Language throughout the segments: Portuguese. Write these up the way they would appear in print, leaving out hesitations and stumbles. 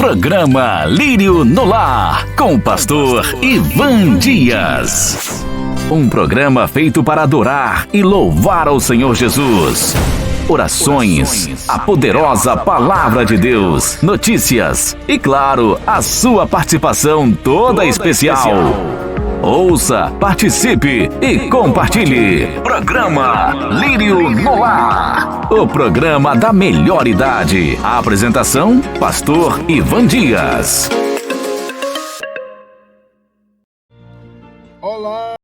Programa Lírio no Lar, com o pastor Ivan Dias. Um programa feito para adorar e louvar ao Senhor Jesus. Orações, a poderosa palavra de Deus, notícias e, claro, a sua participação toda especial. Ouça, participe e compartilhe. Programa Lírio no Lar, o programa da melhor idade. A apresentação, pastor Ivan Dias. Olá.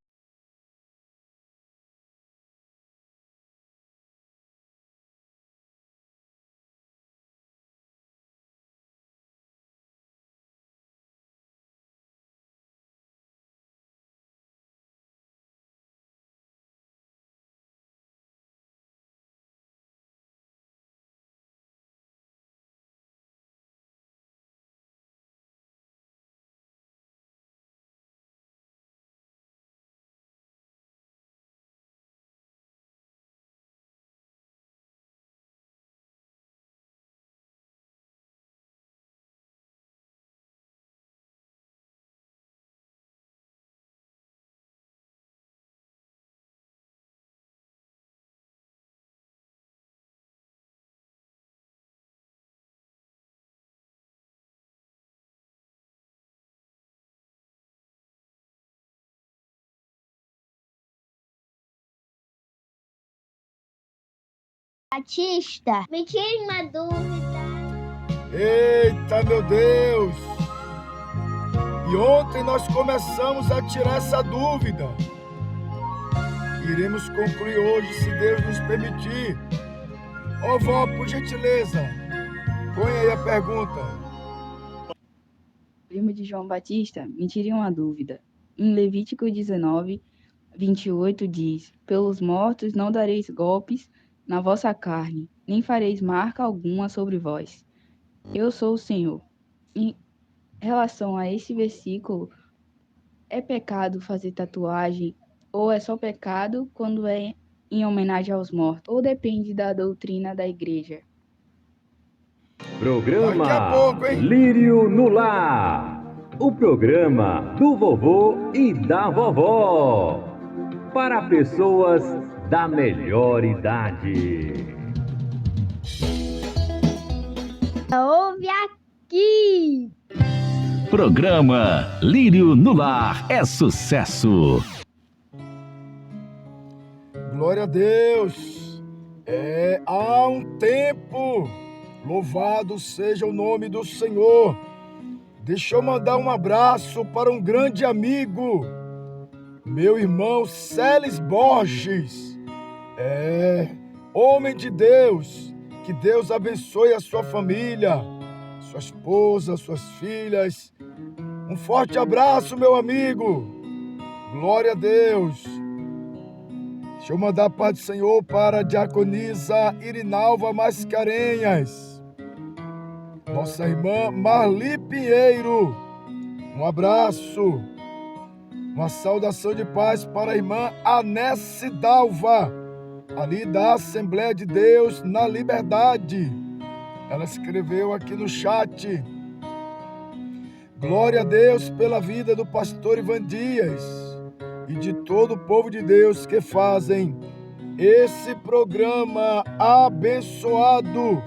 Batista, me tire uma dúvida. Eita, meu Deus! E ontem nós começamos a tirar essa dúvida. Iremos concluir hoje, se Deus nos permitir. Ó vó, por gentileza, põe aí a pergunta. Primo de João Batista, me tire uma dúvida. Em Levítico 19, 28 diz: pelos mortos não dareis golpes na vossa carne, nem fareis marca alguma sobre vós. Eu sou o Senhor. Em relação a esse versículo, é pecado fazer tatuagem ou é só pecado quando é em homenagem aos mortos? Ou depende da doutrina da igreja? Programa Daqui a pouco, hein? Lírio no Lar, o programa do vovô e da vovó, para pessoas da melhor idade. Ouve aqui. Programa Lírio no Lar é sucesso. Glória a Deus! Há um tempo, louvado seja o nome do Senhor. Deixa eu mandar um abraço para um grande amigo, meu irmão Celes Borges. Homem de Deus, que Deus abençoe a sua família, sua esposa, suas filhas. Um forte abraço, meu amigo. Glória a Deus. Deixa eu mandar a paz do Senhor para a diaconisa Irinalva Mascarenhas, nossa irmã Marli Pinheiro. Um abraço. Uma saudação de paz para a irmã Anesse Dalva, ali da Assembleia de Deus na Liberdade. Ela escreveu aqui no chat. Glória a Deus pela vida do pastor Ivan Dias e de todo o povo de Deus que fazem esse programa abençoado.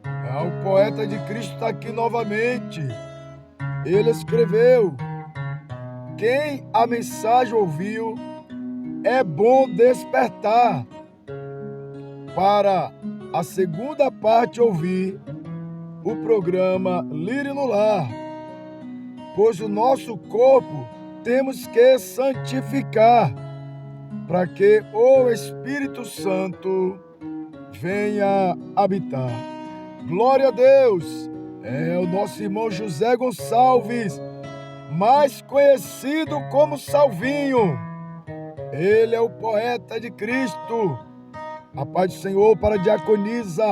O poeta de Cristo está aqui novamente. Ele escreveu: quem a mensagem ouviu, é bom despertar para a segunda parte ouvir o programa Lírio no Lar, pois o nosso corpo temos que santificar para que o Espírito Santo venha habitar. Glória a Deus! É o nosso irmão José Gonçalves, mais conhecido como Salvinho. Ele é o poeta de Cristo. A paz do Senhor para a diaconisa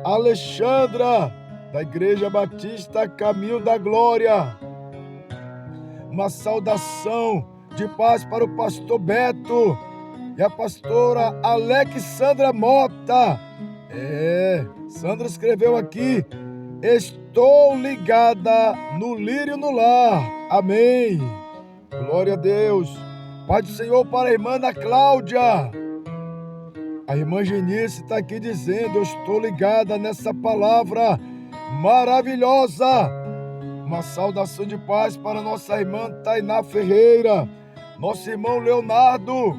Alexandra, da Igreja Batista Caminho da Glória. Uma saudação de paz para o pastor Beto e a pastora Alexandra Mota. Sandra escreveu aqui Estou ligada no lírio no lar. Amém. Glória a Deus. Pai do Senhor para a irmã Ana Cláudia. A irmã Genice está aqui dizendo: eu estou ligada nessa palavra maravilhosa. Uma saudação de paz para nossa irmã Tainá Ferreira, nosso irmão Leonardo,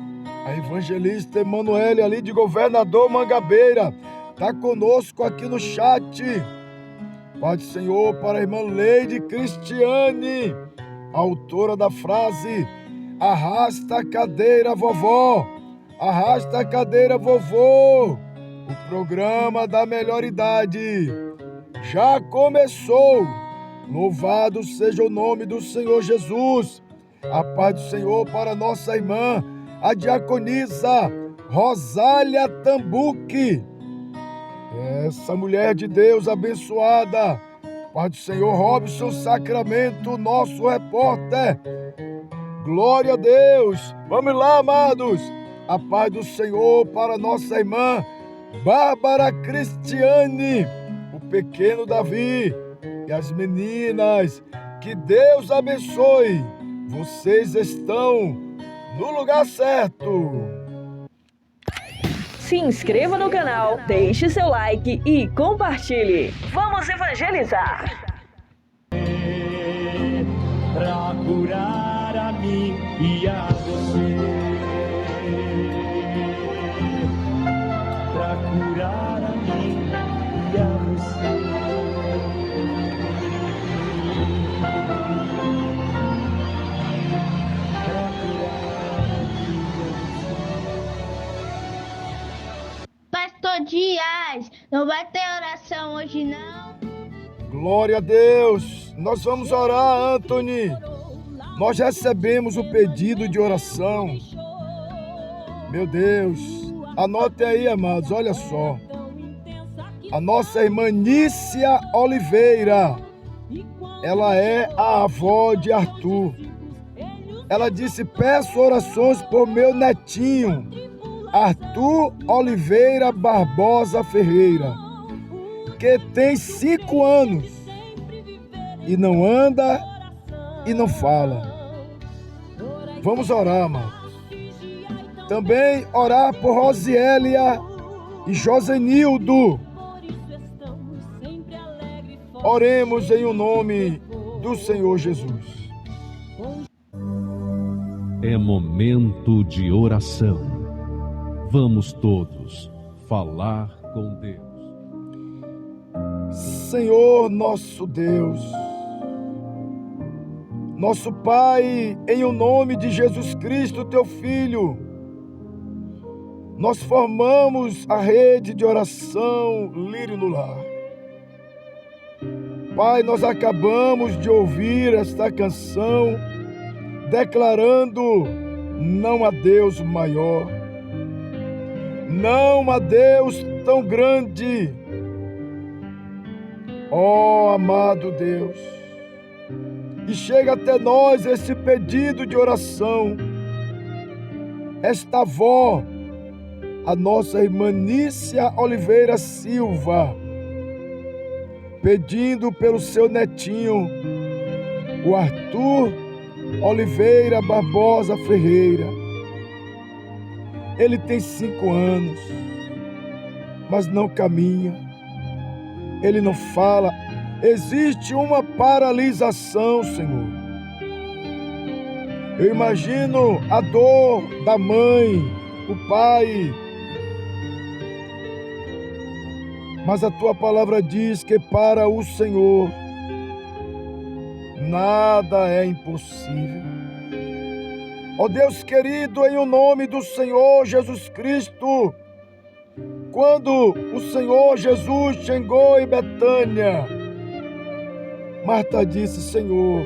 a evangelista Emanuele ali de Governador Mangabeira, está conosco aqui no chat. Pai do Senhor para a irmã Leide Cristiane, autora da frase: arrasta a cadeira, vovó, arrasta a cadeira, vovô. O programa da melhor idade já começou. Louvado seja o nome do Senhor Jesus. A paz do Senhor para nossa irmã, a diaconisa Rosália Tambuque. Essa mulher de Deus abençoada. Pai do Senhor Robson Sacramento, nosso repórter. Glória a Deus. Vamos lá, amados. A paz do Senhor para nossa irmã Bárbara Cristiane, o pequeno Davi e as meninas. Que Deus abençoe. Vocês estão no lugar certo. Se inscreva no canal, deixe seu like e compartilhe. Vamos evangelizar. Pra curar a mim e a você, pra curar a mim e a você. Pastor Dias, não vai ter oração hoje não? Glória a Deus. Nós vamos orar, Anthony. Nós recebemos o pedido de oração. Meu Deus. Anote aí, amados, olha só. A nossa irmã Nícia Oliveira, ela é a avó de Arthur. Ela disse: peço orações por meu netinho, Arthur Oliveira Barbosa Ferreira, que tem 5 anos e não anda e não fala. Vamos orar, amados. Também orar por Rosielia e Josenildo. Oremos em o nome do Senhor Jesus. É momento de oração. Vamos todos falar com Deus. Senhor nosso Deus, nosso Pai, em o nome de Jesus Cristo, teu Filho, nós formamos a rede de oração Lírio no Lar. Pai, nós acabamos de ouvir esta canção declarando: não há Deus maior, não há Deus tão grande. Ó amado Deus, e chega até nós esse pedido de oração. Esta avó, a nossa irmã Nícia Oliveira Silva, pedindo pelo seu netinho, o Arthur Oliveira Barbosa Ferreira. Ele tem 5 anos, mas não caminha, ele não fala. Existe uma paralisação, Senhor. Eu imagino a dor da mãe, o pai. Mas a tua palavra diz que para o Senhor nada é impossível. Ó Deus querido, em o nome do Senhor Jesus Cristo, quando o Senhor Jesus chegou em Betânia, Marta disse: Senhor,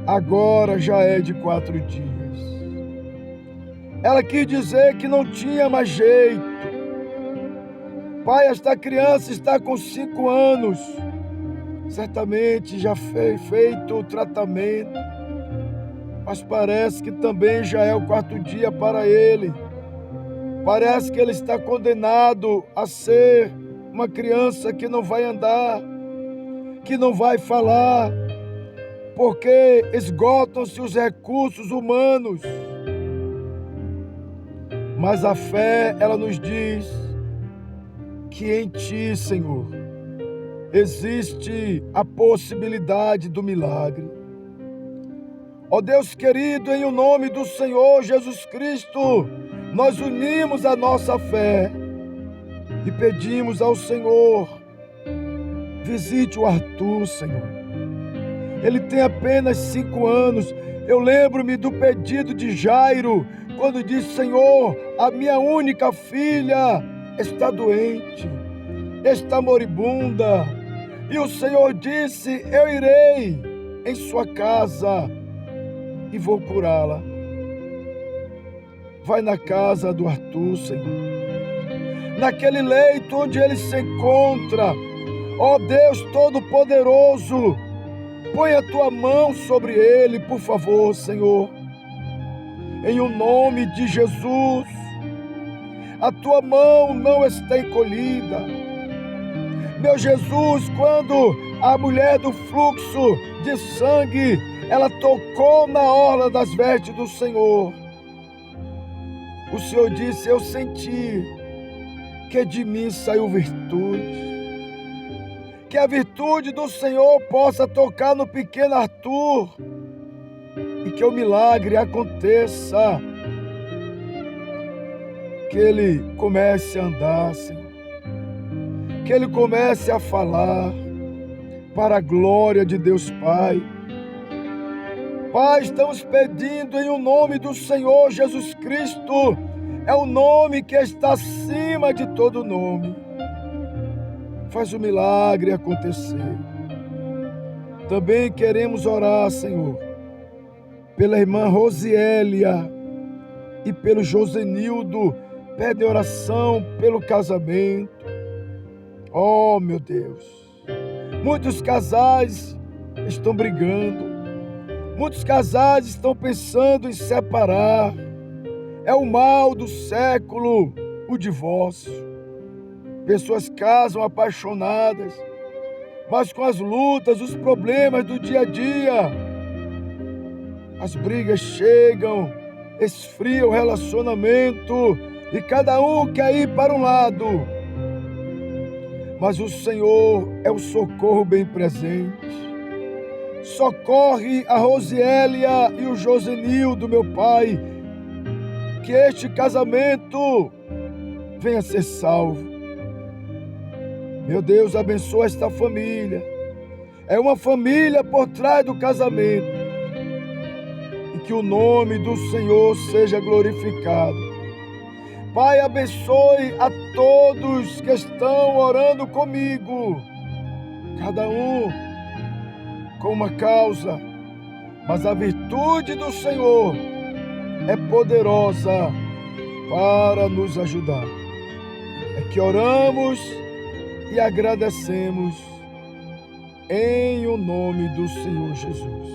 agora já é de 4 dias. Ela quis dizer que não tinha mais jeito. Pai, esta criança está com 5 anos. Certamente já foi feito o tratamento, mas parece que também já é o 4º dia para ele. Parece que ele está condenado a ser uma criança que não vai andar, que não vai falar, porque esgotam-se os recursos humanos. Mas a fé, ela nos diz que em Ti, Senhor, existe a possibilidade do milagre. Ó Deus querido, em o nome do Senhor Jesus Cristo, nós unimos a nossa fé e pedimos ao Senhor, visite o Arthur, Senhor. Ele tem apenas 5 anos. Eu lembro-me do pedido de Jairo, quando disse: Senhor, a minha única filha está doente, está moribunda. E o Senhor disse: eu irei em sua casa e vou curá-la. Vai na casa do Arthur, Senhor, naquele leito onde ele se encontra. Ó Deus Todo-Poderoso, põe a Tua mão sobre ele, por favor, Senhor. Em o nome de Jesus, a Tua mão não está encolhida. Meu Jesus, quando a mulher do fluxo de sangue, ela tocou na orla das vestes do Senhor, o Senhor disse: eu senti que de mim saiu virtude. Que a virtude do Senhor possa tocar no pequeno Arthur e que o milagre aconteça. Que ele comece a andar, Senhor. Que ele comece a falar para a glória de Deus Pai. Pai, estamos pedindo em o nome do Senhor Jesus Cristo. É o nome que está acima de todo nome. Faz o milagre acontecer. Também queremos orar, Senhor, pela irmã Rosiélia e pelo Josenildo. Pede oração pelo casamento. Oh, meu Deus, muitos casais estão brigando. Muitos casais estão pensando em separar. É o mal do século, o divórcio. Pessoas casam apaixonadas, mas com as lutas, os problemas do dia a dia, as brigas chegam, esfria o relacionamento e cada um quer ir para um lado. Mas o Senhor é o socorro bem presente. Socorre a Rosiélia e o Josenildo, meu Pai, que este casamento venha ser salvo. Meu Deus, abençoa esta família. É uma família por trás do casamento. E que o nome do Senhor seja glorificado. Pai, abençoe a todos que estão orando comigo. Cada um com uma causa. Mas a virtude do Senhor é poderosa para nos ajudar. É que oramos e agradecemos em o nome do Senhor Jesus.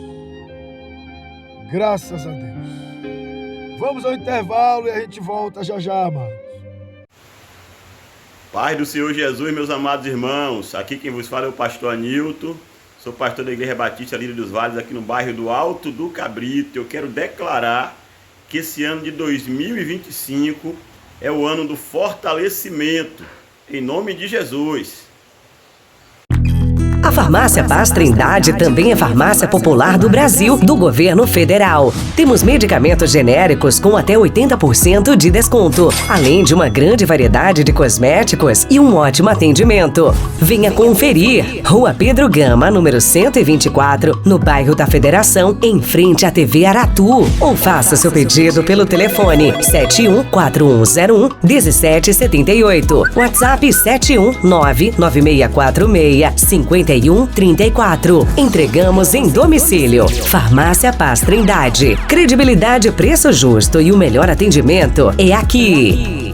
Graças a Deus. Vamos ao intervalo e a gente volta já já, amados. Paz do Senhor Jesus, meus amados irmãos. Aqui quem vos fala é o pastor Anilton. Sou pastor da Igreja Batista Lírio dos Vales, aqui no bairro do Alto do Cabrito. Eu quero declarar que esse ano de 2025 é o ano do fortalecimento. Em nome de Jesus. A Farmácia Paz Trindade também é farmácia popular do Brasil, do governo federal. Temos medicamentos genéricos com até 80% de desconto, além de uma grande variedade de cosméticos e um ótimo atendimento. Venha conferir. Rua Pedro Gama, número 124, no bairro da Federação, em frente à TV Aratu. Ou faça seu pedido pelo telefone 714101-1778. WhatsApp 71996465134. Entregamos em domicílio. Farmácia Paz Trindade. Credibilidade, preço justo e o melhor atendimento é aqui.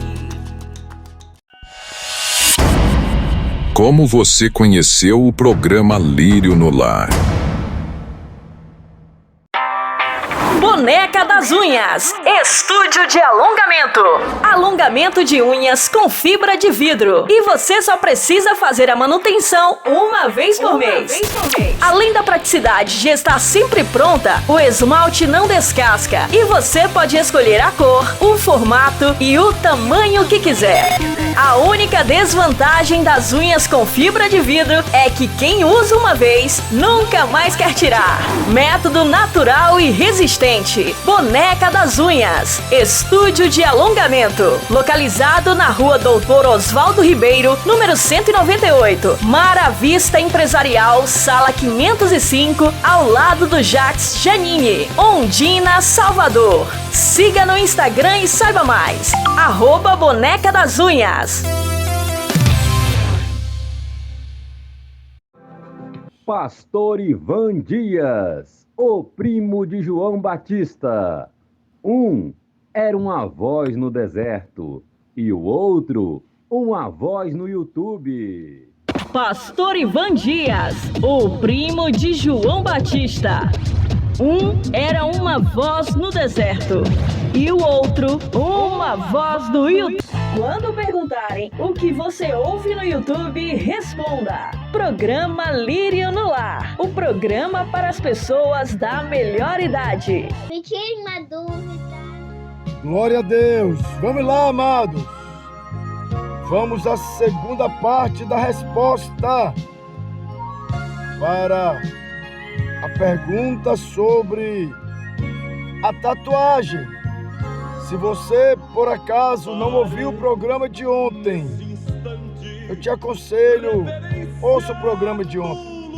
Como você conheceu o programa Lírio no Lar? Boneca das Unhas, estúdio de alongamento. Alongamento de unhas com fibra de vidro. E você só precisa fazer a manutenção uma vez por mês. Além da praticidade de estar sempre pronta, o esmalte não descasca. E você pode escolher a cor, o formato e o tamanho que quiser. A única desvantagem das unhas com fibra de vidro é que quem usa uma vez nunca mais quer tirar. Método natural e resistente. Boneca das Unhas, estúdio de alongamento. Localizado na rua Doutor Oswaldo Ribeiro, número 198, Mara Vista Empresarial, sala 505, ao lado do Jax Janine, Ondina, Salvador. Siga no Instagram e saiba mais. @Boneca das Unhas. Pastor Ivan Dias, o primo de João Batista. Um era uma voz no deserto e o outro uma voz no YouTube. Pastor Ivan Dias, o primo de João Batista. Um era uma voz no deserto e o outro uma voz no YouTube. Quando perguntarem o que você ouve no YouTube, responda: Programa Lírio no Lar, o programa para as pessoas da melhor idade. Me tire uma dúvida. Glória a Deus. Vamos lá, amados. Vamos à segunda parte da resposta para a pergunta sobre a tatuagem. Se você, por acaso, não ouviu o programa de ontem, eu te aconselho, ouça o programa de ontem.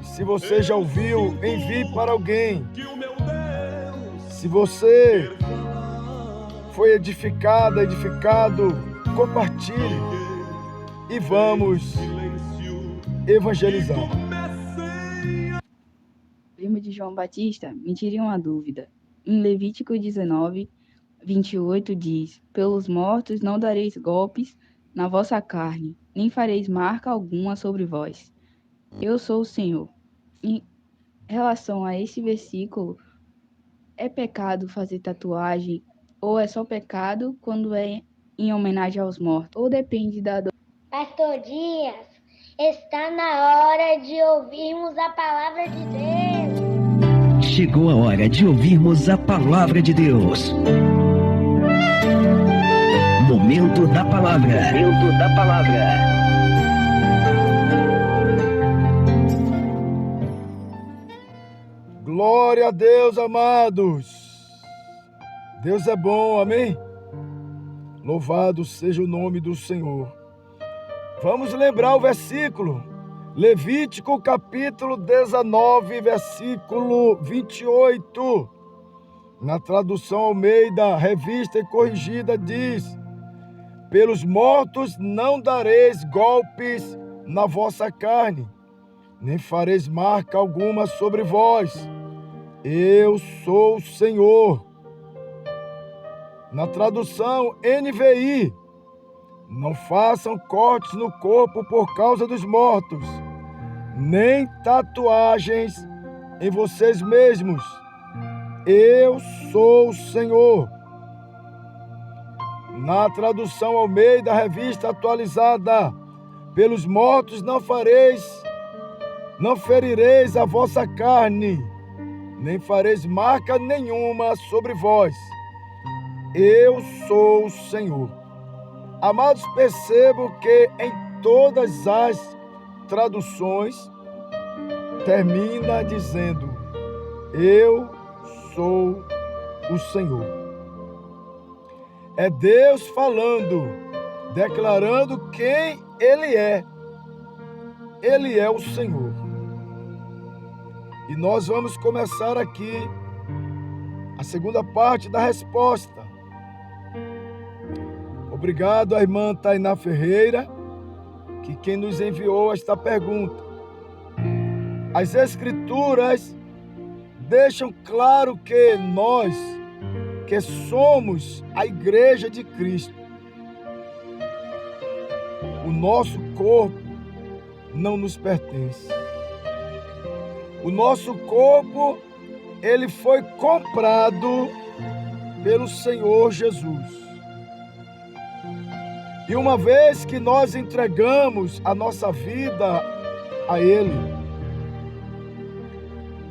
Se você já ouviu, envie para alguém. Se você foi edificado, compartilhe e vamos evangelizar. Primo de João Batista, me tire uma dúvida. Em Levítico 19, 28 diz: Pelos mortos não dareis golpes na vossa carne, nem fareis marca alguma sobre vós. Eu sou o Senhor. Em relação a esse versículo, é pecado fazer tatuagem ou é só pecado quando é em homenagem aos mortos? Ou depende da dor? Pastor Dias, está na hora de ouvirmos a palavra de Deus. Chegou a hora de ouvirmos a palavra de Deus. Momento da palavra. Momento da palavra. Glória a Deus, amados. Deus é bom, amém? Louvado seja o nome do Senhor. Vamos lembrar o versículo. Levítico capítulo 19, versículo 28. Na tradução Almeida, revista e corrigida, diz: Pelos mortos não dareis golpes na vossa carne, nem fareis marca alguma sobre vós. Eu sou o Senhor. Na tradução NVI, não façam cortes no corpo por causa dos mortos, nem tatuagens em vocês mesmos. Eu sou o Senhor. Na tradução Almeida, revista atualizada, pelos mortos não ferireis a vossa carne, nem fareis marca nenhuma sobre vós. Eu sou o Senhor. Amados, percebo que em todas as traduções termina dizendo: eu sou o Senhor. É Deus falando, declarando quem Ele é. Ele é o Senhor. E nós vamos começar aqui a segunda parte da resposta. Obrigado à irmã Tainá Ferreira, que quem nos enviou esta pergunta. As Escrituras deixam claro que nós, que somos a Igreja de Cristo, o nosso corpo não nos pertence. O nosso corpo ele foi comprado pelo Senhor Jesus. E uma vez que nós entregamos a nossa vida a Ele,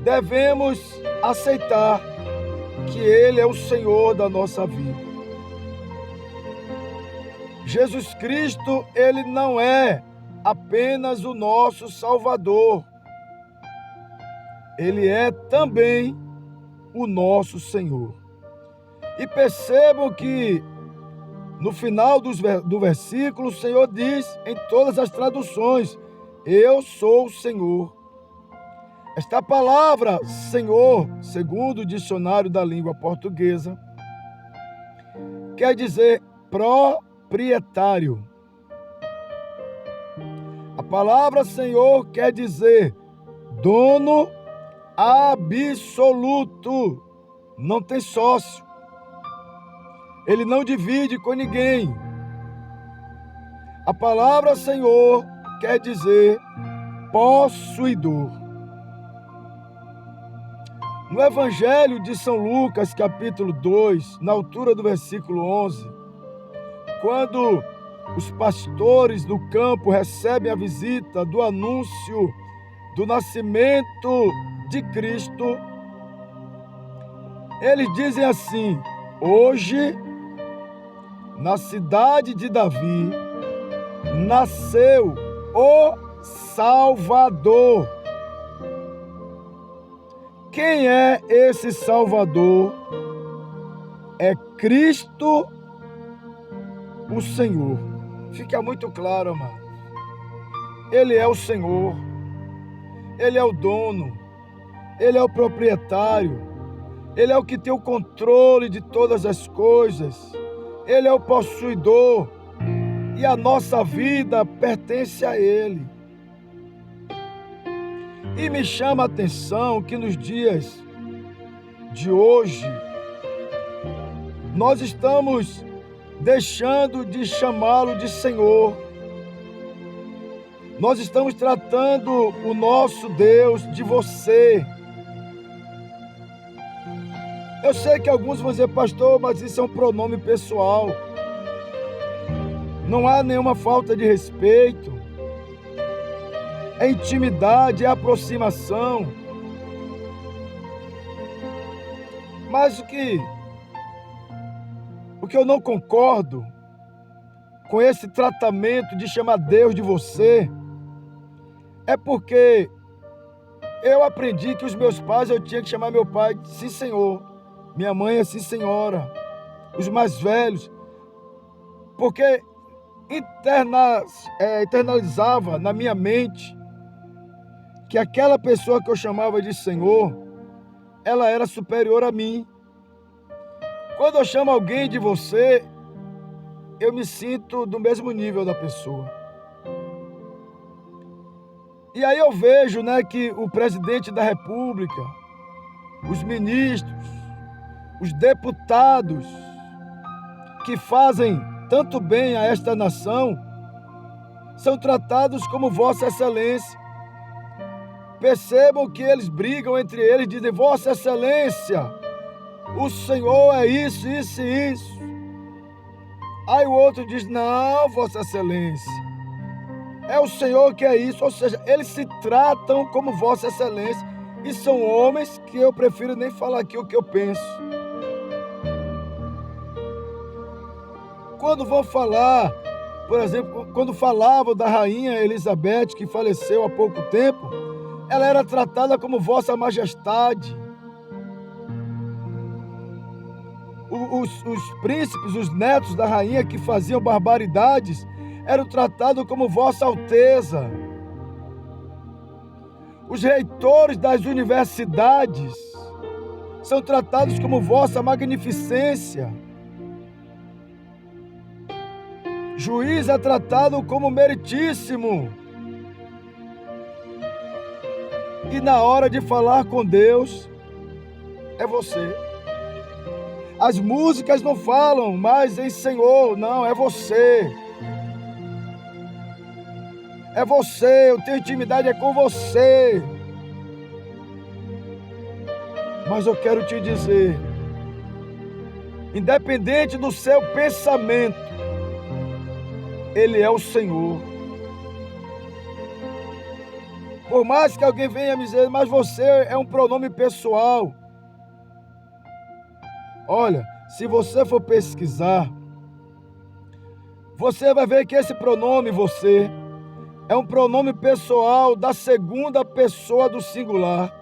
devemos aceitar que Ele é o Senhor da nossa vida. Jesus Cristo, Ele não é apenas o nosso Salvador, Ele é também o nosso Senhor. E percebam que no final do versículo, o Senhor diz em todas as traduções: eu sou o Senhor. Esta palavra Senhor, segundo o dicionário da língua portuguesa, quer dizer proprietário. A palavra Senhor quer dizer dono absoluto, não tem sócio. Ele não divide com ninguém. A palavra Senhor quer dizer possuidor. No Evangelho de São Lucas, capítulo 2, na altura do versículo 11, quando os pastores do campo recebem a visita do anúncio do nascimento de Cristo, eles dizem assim: hoje, na cidade de Davi, nasceu o Salvador. Quem é esse Salvador? É Cristo, o Senhor. Fica muito claro, amado. Ele é o Senhor, Ele é o dono, Ele é o proprietário, Ele é o que tem o controle de todas as coisas, Ele é o possuidor e a nossa vida pertence a Ele. E me chama a atenção que nos dias de hoje, nós estamos deixando de chamá-lo de Senhor. Nós estamos tratando o nosso Deus de você. Eu sei que alguns vão dizer: pastor, mas isso é um pronome pessoal. Não há nenhuma falta de respeito. É intimidade, é aproximação. Mas o que eu não concordo com esse tratamento de chamar Deus de você é porque eu aprendi que os meus pais, eu tinha que chamar meu pai de sim, senhor. Minha mãe é sim, senhora. Os mais velhos. Porque internalizava na minha mente que aquela pessoa que eu chamava de Senhor, ela era superior a mim. Quando eu chamo alguém de você, eu me sinto do mesmo nível da pessoa. E aí eu vejo, que o presidente da República, os ministros, os deputados que fazem tanto bem a esta nação, são tratados como Vossa Excelência. Percebam que eles brigam entre eles, dizem: Vossa Excelência, o Senhor é isso, isso e isso. Aí o outro diz: não, Vossa Excelência, é o Senhor que é isso. Ou seja, eles se tratam como Vossa Excelência e são homens que eu prefiro nem falar aqui o que eu penso. Quando vão falar, por exemplo, quando falavam da rainha Elizabeth, que faleceu há pouco tempo, ela era tratada como Vossa Majestade. Os príncipes, os netos da rainha que faziam barbaridades, eram tratados como Vossa Alteza. Os reitores das universidades são tratados como Vossa Magnificência. Juiz é tratado como meritíssimo. E na hora de falar com Deus, é você. As músicas não falam mais em Senhor, não, é você. É você, eu tenho intimidade, é com você. Mas eu quero te dizer, independente do seu pensamento, Ele é o Senhor. Por mais que alguém venha me dizer, mas você é um pronome pessoal. Olha, se você for pesquisar, você vai ver que esse pronome você é um pronome pessoal da segunda pessoa do singular,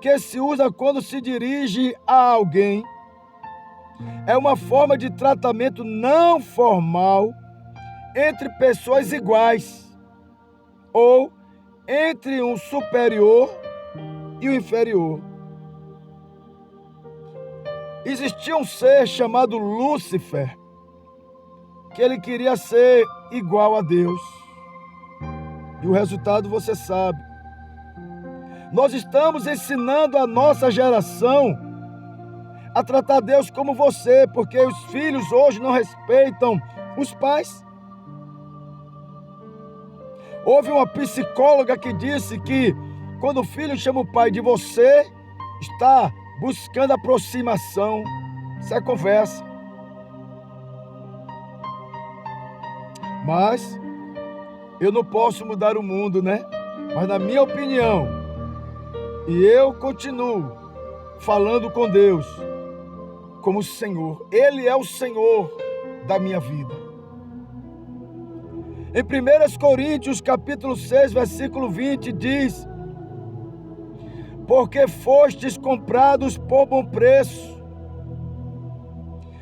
que se usa quando se dirige a alguém. É uma forma de tratamento não formal entre pessoas iguais, ou entre um superior e o inferior. Existia um ser chamado Lúcifer, que ele queria ser igual a Deus. E o resultado você sabe. Nós estamos ensinando a nossa geração a tratar Deus como você, porque os filhos hoje não respeitam os pais. Houve uma psicóloga que disse que quando o filho chama o pai de você, está buscando aproximação. Isso é conversa. Mas eu não posso mudar o mundo, né? Mas na minha opinião, e eu continuo falando com Deus como Senhor. Ele é o Senhor da minha vida. Em 1 Coríntios capítulo 6, versículo 20, diz: porque fostes comprados por bom preço.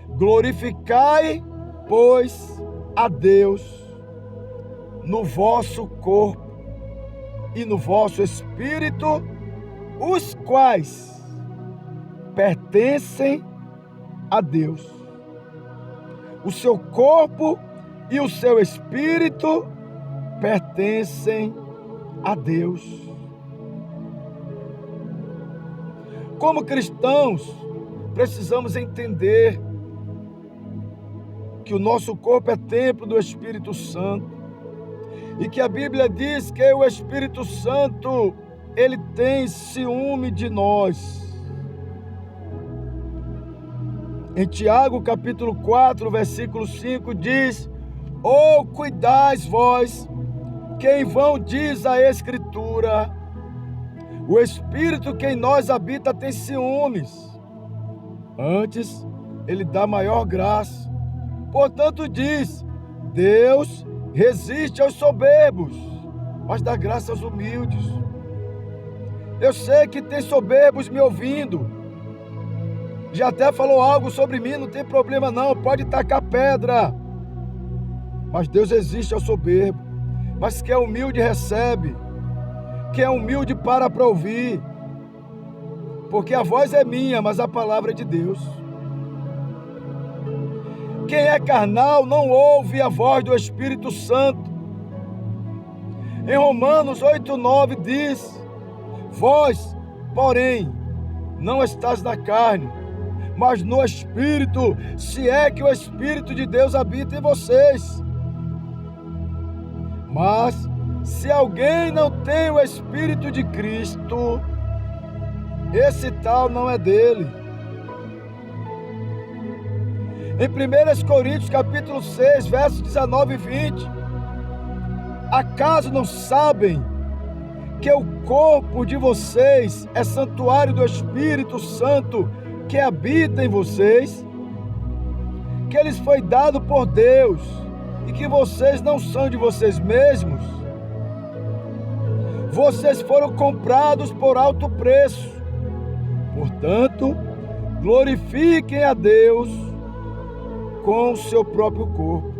Glorificai, pois, a Deus no vosso corpo e no vosso espírito, os quais pertencem a Deus. O seu corpo e o seu espírito pertencem a Deus. Como cristãos, precisamos entender que o nosso corpo é templo do Espírito Santo e que a Bíblia diz que o Espírito Santo, ele tem ciúme de nós. Em Tiago capítulo 4, versículo 5 diz: cuidais vós, que em vão diz a Escritura, o Espírito que em nós habita tem ciúmes. Antes, ele dá maior graça. Portanto diz: Deus resiste aos soberbos, mas dá graça aos humildes. Eu sei que tem soberbos me ouvindo. Já até falou algo sobre mim, não tem problema não, pode tacar pedra. Mas Deus resiste ao soberbo. Mas quem é humilde recebe. Quem é humilde para ouvir. Porque a voz é minha, mas a palavra é de Deus. Quem é carnal não ouve a voz do Espírito Santo. Em Romanos 8:9 diz: vós, porém, não estás na carne, mas no Espírito, se é que o Espírito de Deus habita em vocês. Mas, se alguém não tem o Espírito de Cristo, esse tal não é dele. Em 1 Coríntios capítulo 6, versos 19 e 20, acaso não sabem que o corpo de vocês é santuário do Espírito Santo que habita em vocês? Que lhes foi dado por Deus e que vocês não são de vocês mesmos? Vocês foram comprados por alto preço. Portanto, glorifiquem a Deus com o seu próprio corpo.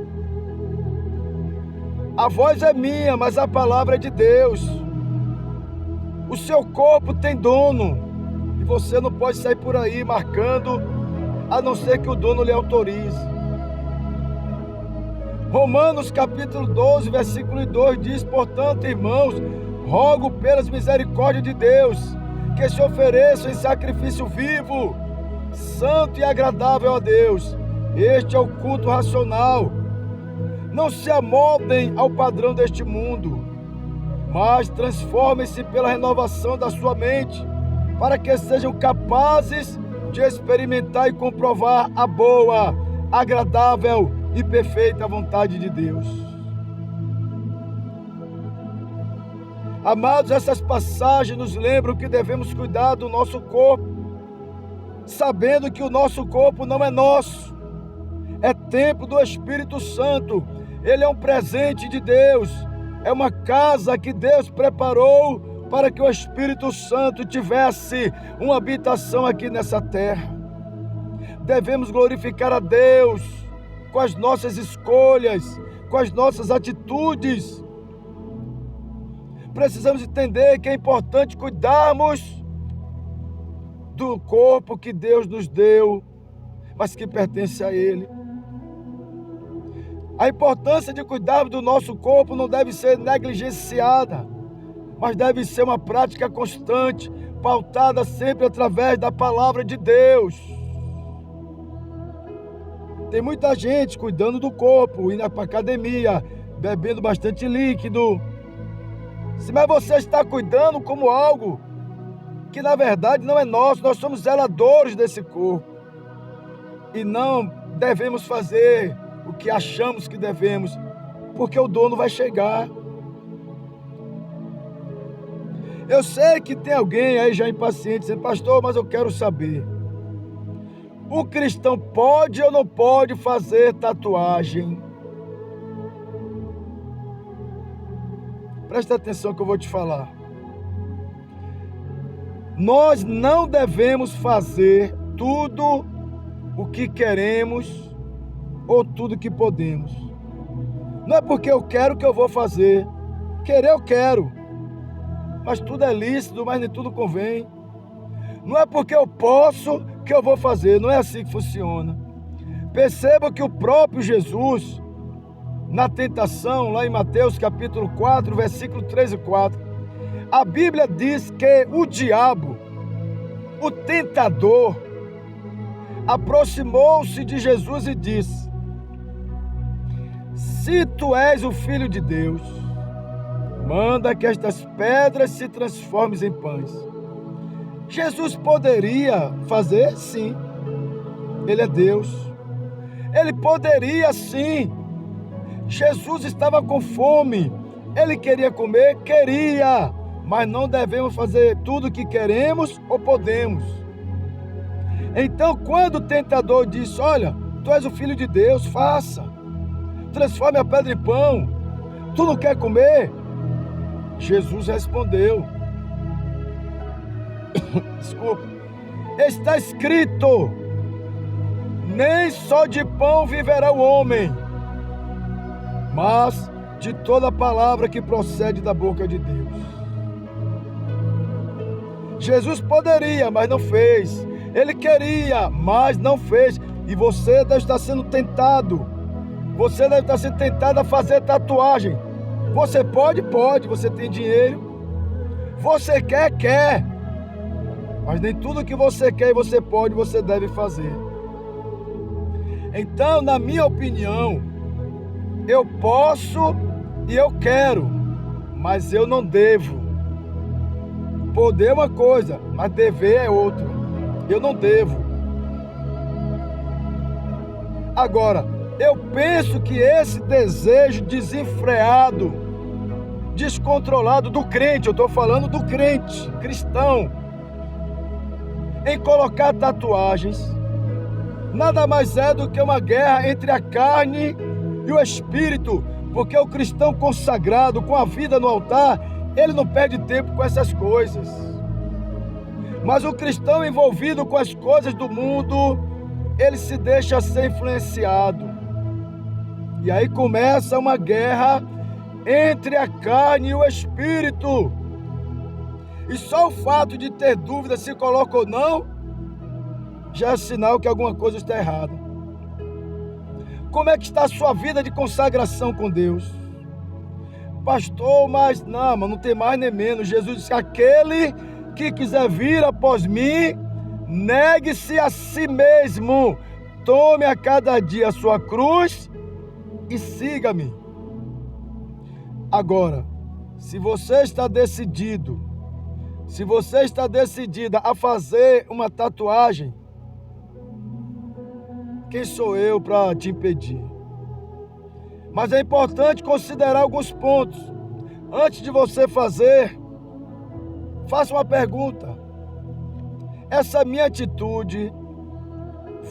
A voz é minha, mas a palavra é de Deus. O seu corpo tem dono e você não pode sair por aí marcando, a não ser que o dono lhe autorize. Romanos capítulo 12, versículo 2 diz: portanto, irmãos, rogo pelas misericórdias de Deus, que se ofereçam em sacrifício vivo, santo e agradável a Deus. Este é o culto racional. Não se amoldem ao padrão deste mundo, mas transformem-se pela renovação da sua mente, para que sejam capazes de experimentar e comprovar a boa, agradável e perfeita vontade de Deus. Amados, essas passagens nos lembram que devemos cuidar do nosso corpo, sabendo que o nosso corpo não é nosso, é templo do Espírito Santo. Ele é um presente de Deus, é uma casa que Deus preparou para que o Espírito Santo tivesse uma habitação aqui nessa terra. Devemos glorificar a Deus com as nossas escolhas, com as nossas atitudes. Precisamos entender que é importante cuidarmos do corpo que Deus nos deu, mas que pertence a Ele. A importância de cuidarmos do nosso corpo não deve ser negligenciada, mas deve ser uma prática constante, pautada sempre através da palavra de Deus. Tem muita gente cuidando do corpo, indo para a academia, bebendo bastante líquido. Mas você está cuidando como algo que na verdade não é nosso. Nós somos zeladores desse corpo. E não devemos fazer o que achamos que devemos, porque o dono vai chegar. Eu sei que tem alguém aí já impaciente, dizendo: pastor, mas eu quero saber, o cristão pode ou não pode fazer tatuagem? Presta atenção que eu vou te falar. Nós não devemos fazer tudo o que queremos ou tudo o que podemos. Não é porque eu quero que eu vou fazer. Querer eu quero, mas tudo é lícito, mas nem tudo convém. Não é porque eu posso que eu vou fazer. Não é assim que funciona. Perceba que o próprio Jesus, na tentação, lá em Mateus capítulo 4, versículo 3 e 4, a Bíblia diz que o diabo, o tentador, aproximou-se de Jesus e disse: se tu és o Filho de Deus, manda que estas pedras se transformem em pães. Jesus poderia fazer? Sim. Ele é Deus. Ele poderia sim. Jesus estava com fome. Ele queria comer? Queria. Mas não devemos fazer tudo o que queremos ou podemos. Então, quando o tentador disse: olha, tu és o Filho de Deus, faça. Transforme a pedra em pão. Tu não quer comer? Jesus respondeu: desculpa, está escrito: nem só de pão viverá o homem, mas de toda palavra que procede da boca de Deus. Jesus poderia, mas não fez. Ele queria, mas não fez. E você deve estar sendo tentado. Você deve estar sendo tentado a fazer tatuagem. Você pode? Pode. Você tem dinheiro. Você quer. Mas nem tudo que você quer e você pode, você deve fazer. Então, na minha opinião, eu posso e eu quero, mas eu não devo. Poder é uma coisa, mas dever é outra. Eu não devo. Agora, eu penso que esse desejo desenfreado, descontrolado do crente, eu estou falando do crente, cristão, em colocar tatuagens, nada mais é do que uma guerra entre a carne e o espírito, porque o cristão consagrado, com a vida no altar, ele não perde tempo com essas coisas. Mas o cristão envolvido com as coisas do mundo, ele se deixa ser influenciado. E aí começa uma guerra entre a carne e o espírito. E só o fato de ter dúvida se coloca ou não, já é sinal que alguma coisa está errada. Como é que está a sua vida de consagração com Deus? Pastor, mas não tem mais nem menos. Jesus disse: aquele que quiser vir após mim, negue-se a si mesmo, tome a cada dia a sua cruz e siga-me. Agora, se você está decidido Se você está decidida a fazer uma tatuagem, quem sou eu para te impedir? Mas é importante considerar alguns pontos. Antes de você fazer, faça uma pergunta. Essa minha atitude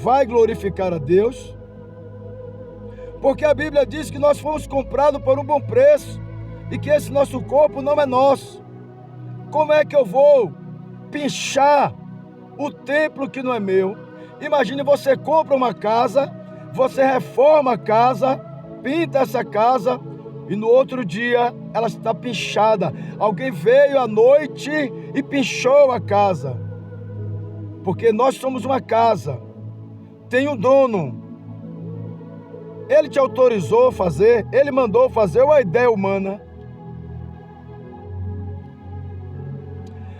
vai glorificar a Deus? Porque a Bíblia diz que nós fomos comprados por um bom preço e que esse nosso corpo não é nosso. Como é que eu vou pinchar o templo que não é meu? Imagine, você compra uma casa, você reforma a casa, pinta essa casa e no outro dia ela está pinchada. Alguém veio à noite e pinchou a casa. Porque nós somos uma casa, tem um dono. Ele te autorizou a fazer, ele mandou fazer, ou a ideia humana?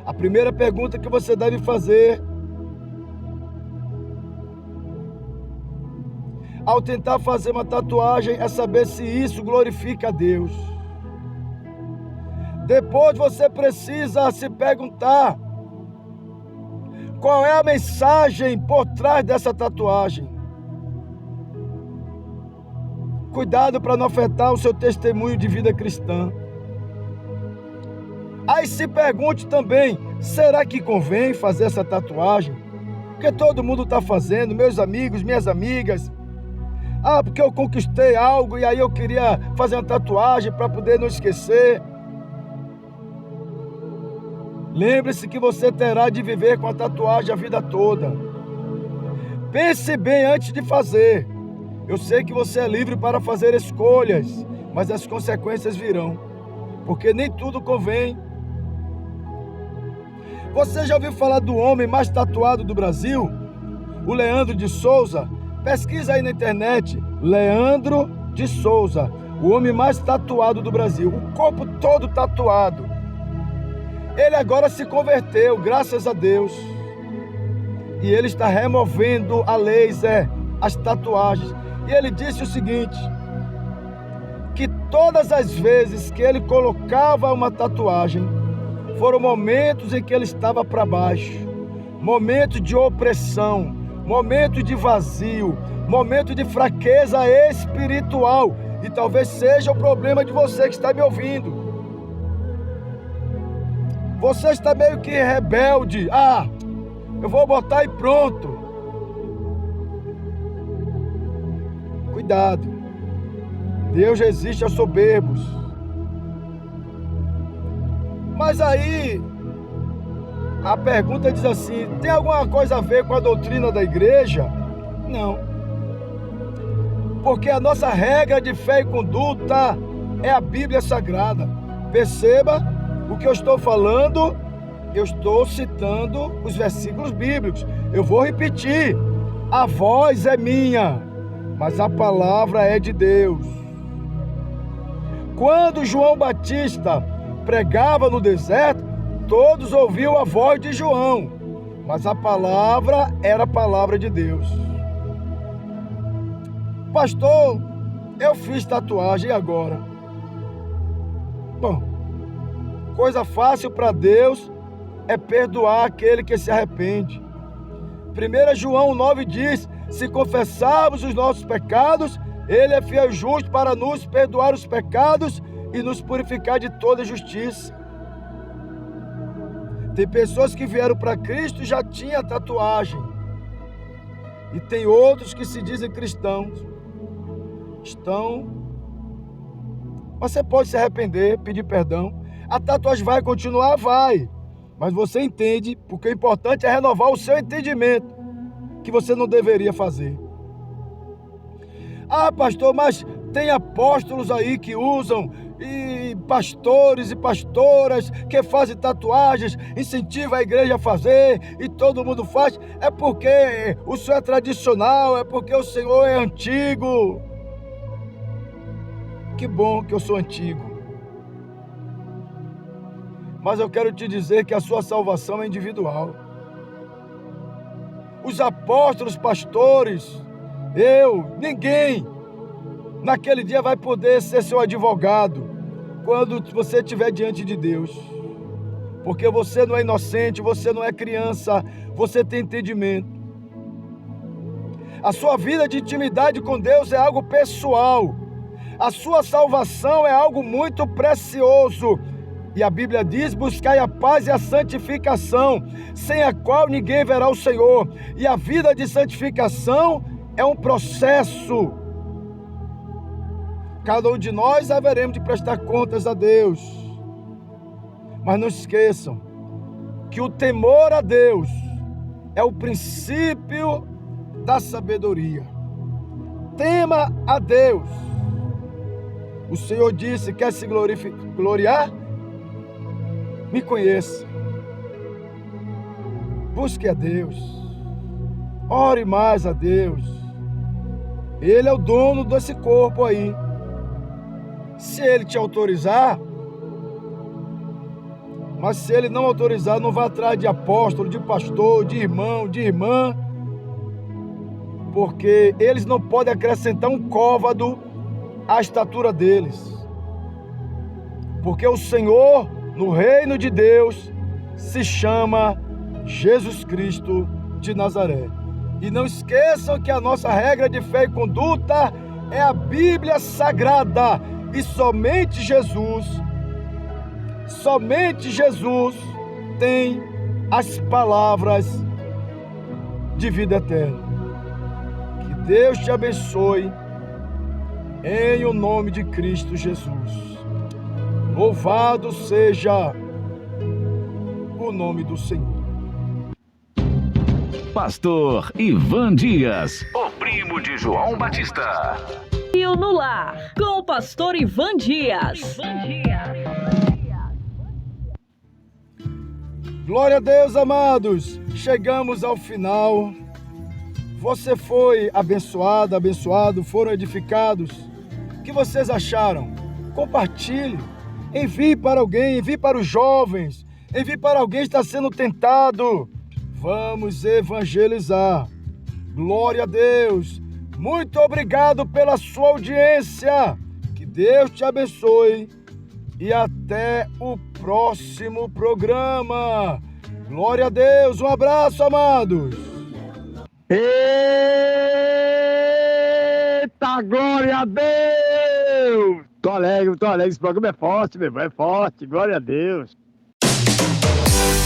A primeira pergunta que você deve fazer ao tentar fazer uma tatuagem é saber se isso glorifica a Deus. Depois você precisa se perguntar qual é a mensagem por trás dessa tatuagem. Cuidado para não afetar o seu testemunho de vida cristã. Aí se pergunte também, será que convém fazer essa tatuagem? Porque todo mundo está fazendo, meus amigos, minhas amigas. Porque eu conquistei algo e aí eu queria fazer uma tatuagem para poder não esquecer. Lembre-se que você terá de viver com a tatuagem a vida toda. Pense bem antes de fazer. Eu sei que você é livre para fazer escolhas, mas as consequências virão, porque nem tudo convém. Você já ouviu falar do homem mais tatuado do Brasil? O Leandro de Souza? Pesquisa aí na internet, Leandro de Souza, o homem mais tatuado do Brasil, o corpo todo tatuado. Ele agora se converteu, graças a Deus. E ele está removendo a laser as tatuagens. E ele disse o seguinte, que todas as vezes que ele colocava uma tatuagem, foram momentos em que ele estava para baixo, momentos de opressão, momento de vazio, momento de fraqueza espiritual. E talvez seja o problema de você que está me ouvindo. Você está meio que rebelde. Eu vou botar e pronto. Cuidado. Deus resiste aos soberbos. Mas aí, a pergunta diz assim, tem alguma coisa a ver com a doutrina da igreja? Não. Porque a nossa regra de fé e conduta é a Bíblia Sagrada. Perceba o que eu estou falando, eu estou citando os versículos bíblicos. Eu vou repetir, a voz é minha, mas a palavra é de Deus. Quando João Batista pregava no deserto, todos ouviam a voz de João, mas a palavra era a palavra de Deus. Pastor, eu fiz tatuagem e agora? Bom, coisa fácil para Deus é perdoar aquele que se arrepende. 1 João 9 diz, se confessarmos os nossos pecados, Ele é fiel e justo para nos perdoar os pecados e nos purificar de toda justiça. Tem pessoas que vieram para Cristo e já tinham tatuagem. E tem outros que se dizem cristãos. Você pode se arrepender, pedir perdão. A tatuagem vai continuar? Vai. Mas você entende, porque o importante é renovar o seu entendimento, que você não deveria fazer. Pastor, mas tem apóstolos aí que usam, e pastores e pastoras que fazem tatuagens, incentivam a igreja a fazer, e todo mundo faz. É porque o Senhor é tradicional, é porque o Senhor é antigo. Que bom que eu sou antigo. Mas eu quero te dizer que a sua salvação é individual. Os apóstolos, pastores, ninguém naquele dia vai poder ser seu advogado quando você estiver diante de Deus. Porque você não é inocente, você não é criança, você tem entendimento. A sua vida de intimidade com Deus é algo pessoal. A sua salvação é algo muito precioso. E a Bíblia diz: buscai a paz e a santificação, sem a qual ninguém verá o Senhor. E a vida de santificação é um processo. Cada um de nós haveremos de prestar contas a Deus. Mas não esqueçam que o temor a Deus é o princípio da sabedoria. Tema a Deus. O Senhor disse: quer se gloriar? Me conheça. Busque a Deus. Ore mais a Deus. Ele é o dono desse corpo aí. Se Ele te autorizar, mas se Ele não autorizar, não vá atrás de apóstolo, de pastor, de irmão, de irmã, porque eles não podem acrescentar um côvado à estatura deles. Porque o Senhor, no reino de Deus, se chama Jesus Cristo de Nazaré. E não esqueçam que a nossa regra de fé e conduta é a Bíblia Sagrada. E somente Jesus tem as palavras de vida eterna. Que Deus te abençoe em o nome de Cristo Jesus. Louvado seja o nome do Senhor. Pastor Ivan Dias, o primo de João Batista. E o No Lar, com o pastor Ivan Dias. Glória a Deus, amados. Chegamos ao final. Você foi abençoado, foram edificados. O que vocês acharam? Compartilhe. Envie para alguém, envie para os jovens, envie para alguém que está sendo tentado. Vamos evangelizar. Glória a Deus. Muito obrigado pela sua audiência. Que Deus te abençoe. E até o próximo programa. Glória a Deus. Um abraço, amados. Eita, glória a Deus! Tô alegre. Esse programa é forte, meu irmão. É forte. Glória a Deus.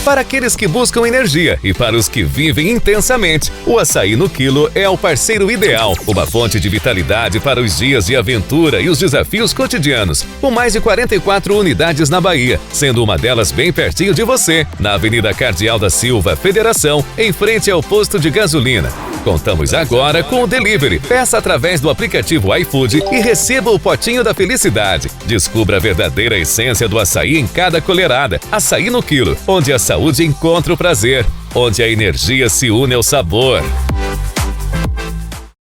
Para aqueles que buscam energia e para os que vivem intensamente, o Açaí no Quilo é o parceiro ideal. Uma fonte de vitalidade para os dias de aventura e os desafios cotidianos. Com mais de 44 unidades na Bahia, sendo uma delas bem pertinho de você, na Avenida Cardeal da Silva, Federação, em frente ao posto de gasolina. Contamos agora com o delivery. Peça através do aplicativo iFood e receba o potinho da felicidade. Descubra a verdadeira essência do açaí em cada colherada. Açaí no Quilo, onde a saúde encontra o prazer, onde a energia se une ao sabor.